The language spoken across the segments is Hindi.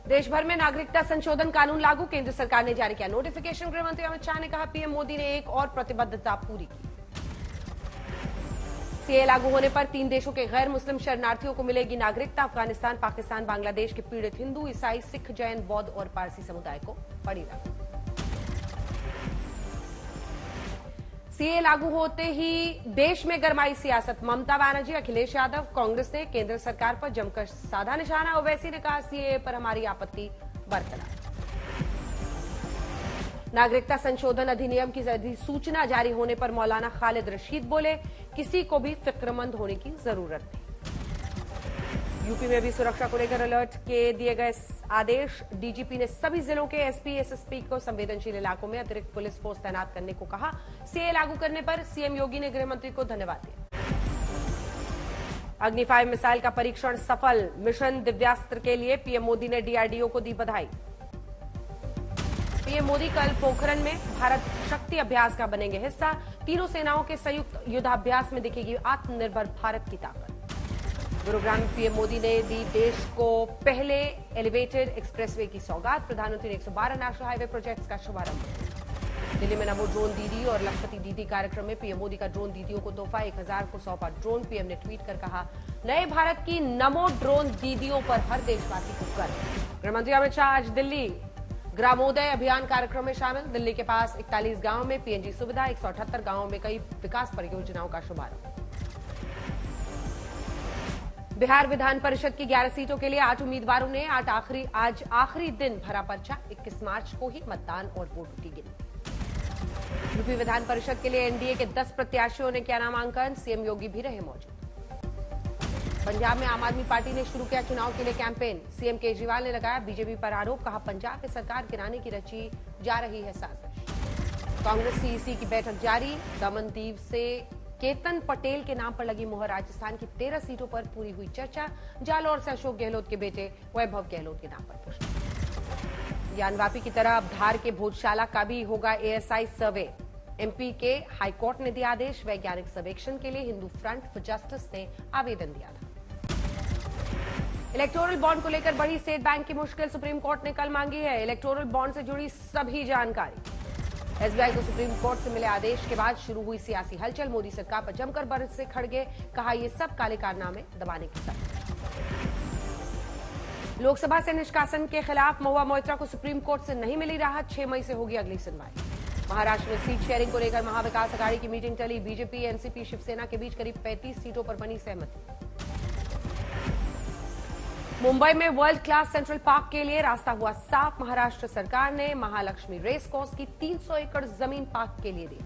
देश भर में नागरिकता संशोधन कानून लागू, केंद्र सरकार ने जारी किया नोटिफिकेशन। गृह मंत्री अमित शाह ने कहा पीएम मोदी ने एक और प्रतिबद्धता पूरी की। सीए लागू होने पर 3 देशों के गैर मुस्लिम शरणार्थियों को मिलेगी नागरिकता। अफगानिस्तान, पाकिस्तान, बांग्लादेश के पीड़ित हिंदू, ईसाई, सिख, जैन, बौद्ध और पारसी समुदाय को पड़ी राहत। सीए लागू होते ही देश में गरमाई सियासत। ममता बनर्जी, अखिलेश यादव, कांग्रेस ने केंद्र सरकार पर जमकर साधा निशाना। ओवैसी ने कहा सीए पर हमारी आपत्ति बरकरार। नागरिकता संशोधन अधिनियम की अधिसूचना जारी होने पर मौलाना खालिद रशीद बोले, किसी को भी फिक्रमंद होने की जरूरत नहीं। यूपी में भी सुरक्षा को लेकर अलर्ट के दिए गए आदेश। डीजीपी ने सभी जिलों के एसपी, एसएसपी को संवेदनशील इलाकों में अतिरिक्त पुलिस फोर्स तैनात करने को कहा। सीए लागू करने पर सीएम योगी ने गृह मंत्री को धन्यवाद दिया। अग्नि 5 मिसाइल का परीक्षण सफल। मिशन दिव्यास्त्र के लिए पीएम मोदी ने डीआरडीओ को दी बधाई। पीएम मोदी कल पोखरण में भारत शक्ति अभ्यास का बनेंगे हिस्सा। तीनों सेनाओं के संयुक्त युद्धाभ्यास में दिखेगी आत्मनिर्भर भारत की ताकत। गुरुग्राम में पीएम मोदी ने दी देश को पहले एलिवेटेड एक्सप्रेसवे की सौगात। प्रधानमंत्री ने 112 नेशनल हाईवे प्रोजेक्ट्स का शुभारंभ। दिल्ली में नमो ड्रोन दीदी और लखपति दीदी कार्यक्रम में पीएम मोदी का ड्रोन दीदियों को तोहफा। 1000 को सौंपा ड्रोन। पीएम ने ट्वीट कर कहा, नए भारत की नमो ड्रोन दीदियों पर हर देशवासी को गर्व। गृहमंत्री अमित शाह आज दिल्ली ग्रामोदय अभियान कार्यक्रम में शामिल। दिल्ली के पास 41 गांवों में पीएनजी सुविधा। 178 गांवों में कई विकास परियोजनाओं का शुभारंभ। बिहार विधान परिषद की 11 सीटों के लिए 8 उम्मीदवारों ने आज आखिरी दिन भरा पर्चा। 21 मार्च को ही मतदान और वोटों की गिनती। यूपी विधान परिषद के लिए एनडीए के 10 प्रत्याशियों ने किया नामांकन। सीएम योगी भी रहे मौजूद। पंजाब में आम आदमी पार्टी ने शुरू किया चुनाव के लिए कैंपेन। सीएम केजरीवाल ने लगाया बीजेपी पर आरोप। कहा, पंजाब में सरकार गिराने की रची जा रही है साजिश। कांग्रेस सीईसी की बैठक जारी। दमनदीव से केतन पटेल के नाम पर लगी मुहर। राजस्थान की 13 सीटों पर पूरी हुई चर्चा। जालौर से अशोक गहलोत के बेटे वैभव गहलोत के नाम पर पुष्टि। ज्ञानवापी की तरह अब धार के भोजशाला का भी होगा एएसआई सर्वे। एमपी के हाईकोर्ट ने दिया आदेश। वैज्ञानिक सर्वेक्षण के लिए हिंदू फ्रंट फॉर जस्टिस ने आवेदन दिया था। इलेक्टोरल बॉन्ड को लेकर बढ़ी स्टेट बैंक की मुश्किल। सुप्रीम कोर्ट ने कल मांगी है इलेक्टोरल बॉन्ड से जुड़ी सभी जानकारी। एसबीआई को सुप्रीम कोर्ट से मिले आदेश के बाद शुरू हुई सियासी हलचल। मोदी सरकार पर जमकर बरसे खड़गे। कहा, ये सब काले कारनामे दबाने की साजिश। लोकसभा से निष्कासन के खिलाफ महुआ मोइत्रा को सुप्रीम कोर्ट से नहीं मिली राहत। 6 मई से होगी अगली सुनवाई। महाराष्ट्र में सीट शेयरिंग को लेकर महाविकास अघाड़ी की मीटिंग टली। बीजेपी, एनसीपी, शिवसेना के बीच करीब 35 सीटों पर बनी सहमति। मुंबई में वर्ल्ड क्लास सेंट्रल पार्क के लिए रास्ता हुआ साफ। महाराष्ट्र सरकार ने महालक्ष्मी रेस कोर्स की 300 एकड़ जमीन पार्क के लिए दी।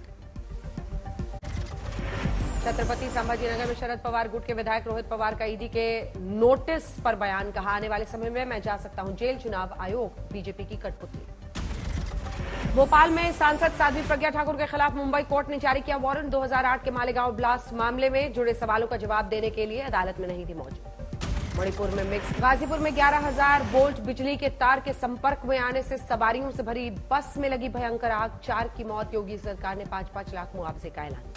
छत्रपति संभाजीनगर में शरद पवार गुट के विधायक रोहित पवार का ईडी के नोटिस पर बयान। कहा, आने वाले समय में मैं जा सकता हूं जेल। चुनाव आयोग बीजेपी की कठपुतली। भोपाल में सांसद साध्वी प्रज्ञा ठाकुर के खिलाफ मुंबई कोर्ट ने जारी किया वारंट। 2008 के मालेगांव ब्लास्ट मामले में जुड़े सवालों का जवाब देने के लिए अदालत में नहीं थी मौजूद। मणिपुर में मिक्स। गाजीपुर में 11,000 वोल्ट बिजली के तार के संपर्क में आने से सवारियों से भरी बस में लगी भयंकर आग। 4 की मौत। योगी सरकार ने 5-5 लाख मुआवजे का ऐलान।